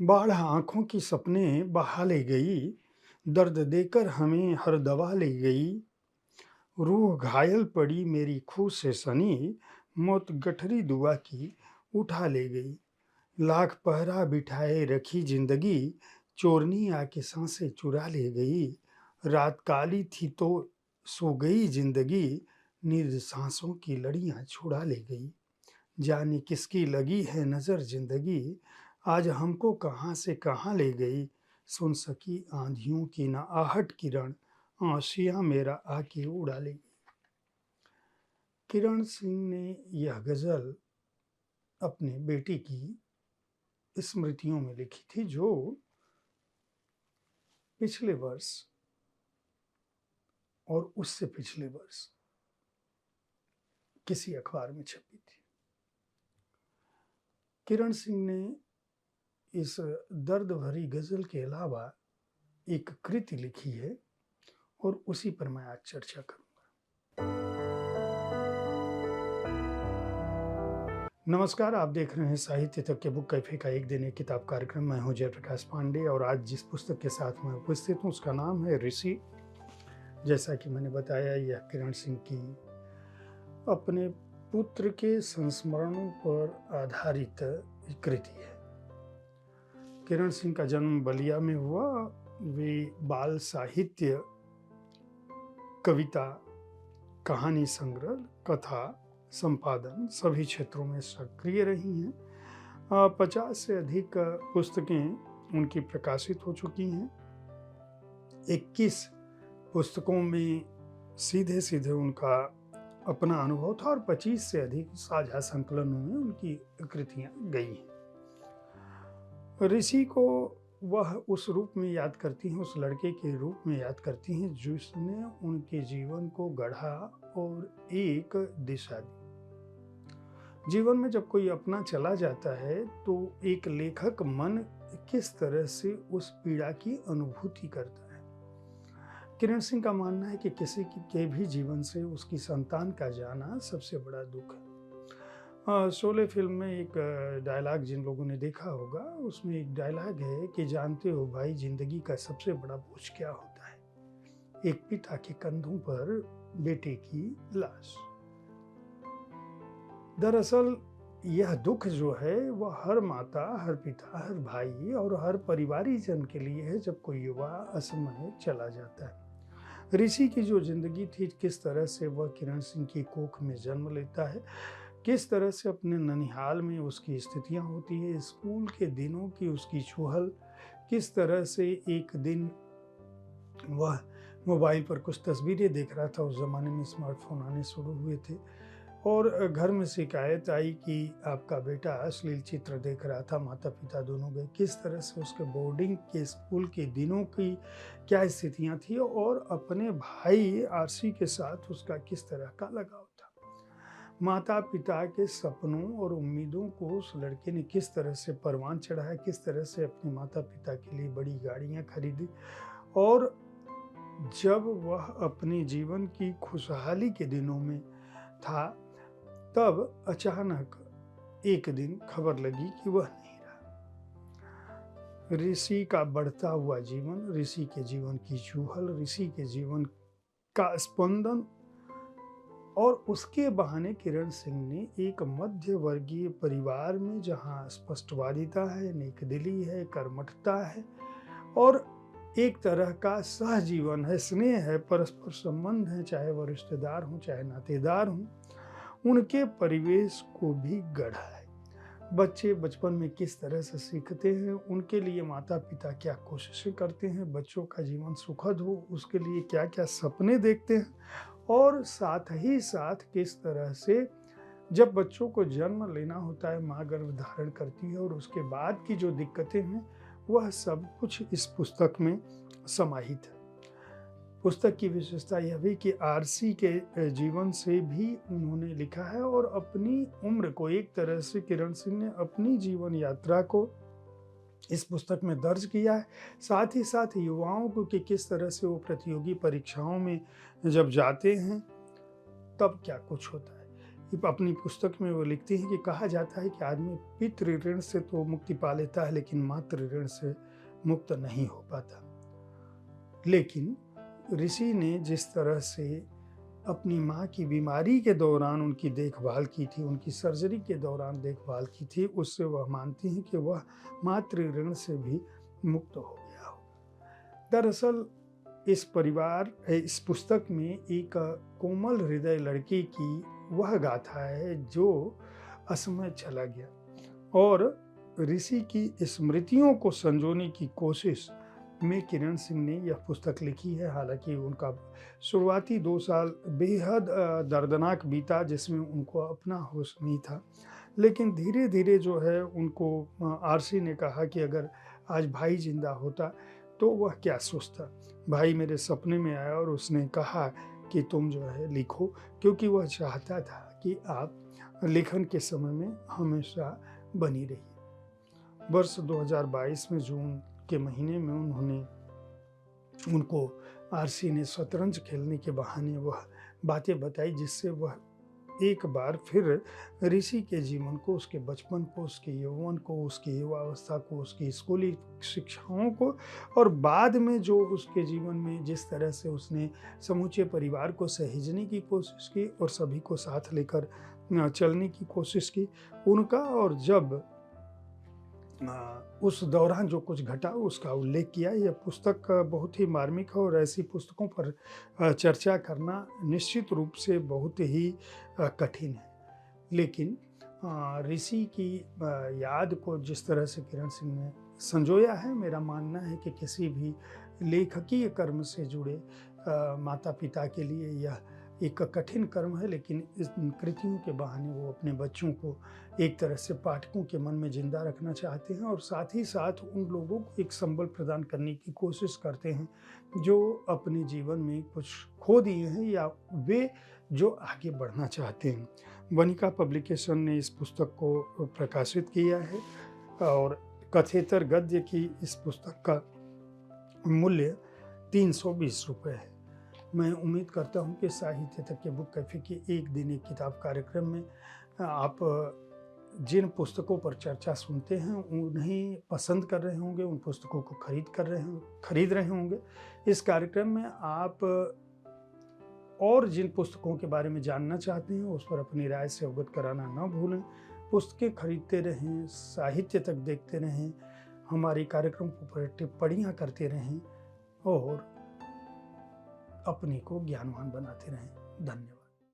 बाढ़ आँखों की सपने बहा ले गई, दर्द देकर हमें हर दवा ले गई। रूह घायल पड़ी मेरी खूह से सनी, मौत गठरी दुआ की उठा ले गई। लाख पहरा बिठाए रखी जिंदगी, चोरनी आके सांसें चुरा ले गई। रात काली थी तो सो गई जिंदगी, नींद सांसों की लड़ियां छुड़ा ले गई। जाने किसकी लगी है नजर जिंदगी, आज हमको कहाँ से कहाँ ले गई। सुन सकी आंधियों की ना आहट किरण, आशियां मेरा आके उड़ा ले गई। किरण सिंह ने यह गजल अपने बेटे की स्मृतियों में लिखी थी, जो पिछले वर्ष और उससे पिछले वर्ष किसी अखबार में छपी थी। किरण सिंह ने इस दर्द भरी गजल के अलावा एक कृति लिखी है और उसी पर मैं आज चर्चा करूंगा। नमस्कार, आप देख रहे हैं साहित्य तक के बुक कैफे का एक दिन एक किताब कार्यक्रम। मैं हूं जयप्रकाश पांडे और आज जिस पुस्तक के साथ मैं उपस्थित हूं उसका नाम है ऋषि। जैसा कि मैंने बताया, यह किरण सिंह की अपने पुत्र के संस्मरणों पर आधारित कृति है। किरण सिंह का जन्म बलिया में हुआ। वे बाल साहित्य, कविता, कहानी संग्रह, कथा संपादन सभी क्षेत्रों में सक्रिय रही हैं। 50 से अधिक पुस्तकें उनकी प्रकाशित हो चुकी हैं। 21 पुस्तकों में सीधे सीधे उनका अपना अनुभव था और 25 से अधिक साझा संकलनों में उनकी कृतियां गई हैं। ऋषि को वह उस रूप में याद करती हैं, उस लड़के के रूप में याद करती हैं जिसने उनके जीवन को गढ़ा और एक दिशा दी। जीवन में जब कोई अपना चला जाता है तो एक लेखक मन किस तरह से उस पीड़ा की अनुभूति करता है। किरण सिंह का मानना है कि किसी के भी जीवन से उसकी संतान का जाना सबसे बड़ा दुख है। शोले फिल्म में एक डायलॉग जिन लोगों ने देखा होगा, उसमें एक डायलॉग है कि जानते हो भाई, जिंदगी का सबसे बड़ा बोझ क्या होता है? एक पिता के कंधों पर बेटे की लाश। दरअसल यह दुख जो है वह हर माता, हर पिता, हर भाई और हर परिवारी जन के लिए है जब कोई युवा असमय चला जाता है। ऋषि की जो जिंदगी थी, किस तरह से वह किरण सिंह की कोख में जन्म लेता है, किस तरह से अपने ननिहाल में उसकी स्थितियां होती है, स्कूल के दिनों की उसकी चुहल, किस तरह से एक दिन वह मोबाइल पर कुछ तस्वीरें देख रहा था। उस ज़माने में स्मार्टफोन आने शुरू हुए थे और घर में शिकायत आई कि आपका बेटा अश्लील चित्र देख रहा था। माता पिता दोनों गए। किस तरह से उसके बोर्डिंग के स्कूल के दिनों की क्या स्थितियां थी और अपने भाई आरसी के साथ उसका किस तरह का लगाव था। माता पिता के सपनों और उम्मीदों को उस लड़के ने किस तरह से परवान चढ़ाया, किस तरह से अपने माता पिता के लिए बड़ी गाड़ियां खरीदी। और जब वह अपने जीवन की खुशहाली के दिनों में था, तब अचानक एक दिन खबर लगी कि वह नहीं रहा। ऋषि का बढ़ता हुआ जीवन, ऋषि के जीवन की चूहल, ऋषि के जीवन का स्पंदन, और उसके बहाने किरण सिंह ने एक मध्य वर्गीय परिवार में, जहां स्पष्टवादिता है, नेकदिली है, कर्मठता है और एक तरह का सहजीवन है, स्नेह है, परस्पर संबंध है, चाहे वह रिश्तेदार हों चाहे नातेदार हों, उनके परिवेश को भी गढ़ा है। बच्चे बचपन में किस तरह से सीखते हैं, उनके लिए माता पिता क्या कोशिशें करते हैं, बच्चों का जीवन सुखद हो उसके लिए क्या क्या सपने देखते हैं, और साथ ही साथ किस तरह से जब बच्चों को जन्म लेना होता है, माँ गर्भ धारण करती है और उसके बाद की जो दिक्कतें हैं, वह सब कुछ इस पुस्तक में समाहित है। पुस्तक की विशेषता यह भी कि आरसी के जीवन से भी उन्होंने लिखा है और अपनी उम्र को, एक तरह से किरण सिंह ने अपनी जीवन यात्रा को इस पुस्तक में दर्ज किया है। साथ ही साथ युवाओं को कि किस तरह से वो प्रतियोगी परीक्षाओं में जब जाते हैं तब क्या कुछ होता है। अपनी पुस्तक में वो लिखती हैं कि कहा जाता है कि आदमी पितृ ऋण से तो मुक्ति पा लेता है, लेकिन मातृ ऋण से मुक्त नहीं हो पाता। लेकिन ऋषि ने जिस तरह से अपनी माँ की बीमारी के दौरान उनकी देखभाल की थी, उनकी सर्जरी के दौरान देखभाल की थी, उससे वह मानती हैं कि वह मातृ ऋण से भी मुक्त हो गया हो। दरअसल इस पुस्तक में एक कोमल हृदय लड़की की वह गाथा है जो असमय चला गया, और ऋषि की स्मृतियों को संजोने की कोशिश में किरण सिंह ने यह पुस्तक लिखी है। हालांकि उनका शुरुआती 2 साल बेहद दर्दनाक बीता, जिसमें उनको अपना होश नहीं था, लेकिन धीरे धीरे जो है उनको आरसी ने कहा कि अगर आज भाई जिंदा होता तो वह क्या सोचता। भाई मेरे सपने में आया और उसने कहा कि तुम जो है लिखो, क्योंकि वह चाहता था कि आप लेखन के समय में हमेशा बनी रहिए। वर्ष 2022 में जून के महीने में उनको आरसी ने शतरंज खेलने के बहाने वह बातें बताई, जिससे वह एक बार फिर ऋषि के जीवन को, उसके बचपन को, उसके यौवन को, उसकी युवावस्था को, उसकी स्कूली शिक्षाओं को, और बाद में जो उसके जीवन में जिस तरह से उसने समूचे परिवार को सहेजने की कोशिश की और सभी को साथ लेकर चलने की कोशिश की, उनका, और जब उस दौरान जो कुछ घटा उसका उल्लेख किया। यह पुस्तक बहुत ही मार्मिक है और ऐसी पुस्तकों पर चर्चा करना निश्चित रूप से बहुत ही कठिन है। लेकिन ऋषि की याद को जिस तरह से किरण सिंह ने संजोया है, मेरा मानना है कि किसी भी लेखकीय कर्म से जुड़े माता पिता के लिए यह एक कठिन कर्म है, लेकिन इस कृतियों के बहाने वो अपने बच्चों को एक तरह से पाठकों के मन में जिंदा रखना चाहते हैं, और साथ ही साथ उन लोगों को एक संबल प्रदान करने की कोशिश करते हैं जो अपने जीवन में कुछ खो दिए हैं या वे जो आगे बढ़ना चाहते हैं। वनिका पब्लिकेशन ने इस पुस्तक को प्रकाशित किया है, और कथेतर गद्य की इस पुस्तक का मूल्य 320 रुपये है। मैं उम्मीद करता हूं कि साहित्य तक के बुक कैफे के एक दिन एक किताब कार्यक्रम में आप जिन पुस्तकों पर चर्चा सुनते हैं उन्हें पसंद कर रहे होंगे, उन पुस्तकों को खरीद रहे होंगे। इस कार्यक्रम में आप और जिन पुस्तकों के बारे में जानना चाहते हैं उस पर अपनी राय से अवगत कराना न भूलें। पुस्तकें खरीदते रहें, साहित्य तक देखते रहें, हमारे कार्यक्रम पर टिप्पणियाँ करते रहें और अपने को ज्ञानवान बनाते रहें। धन्यवाद।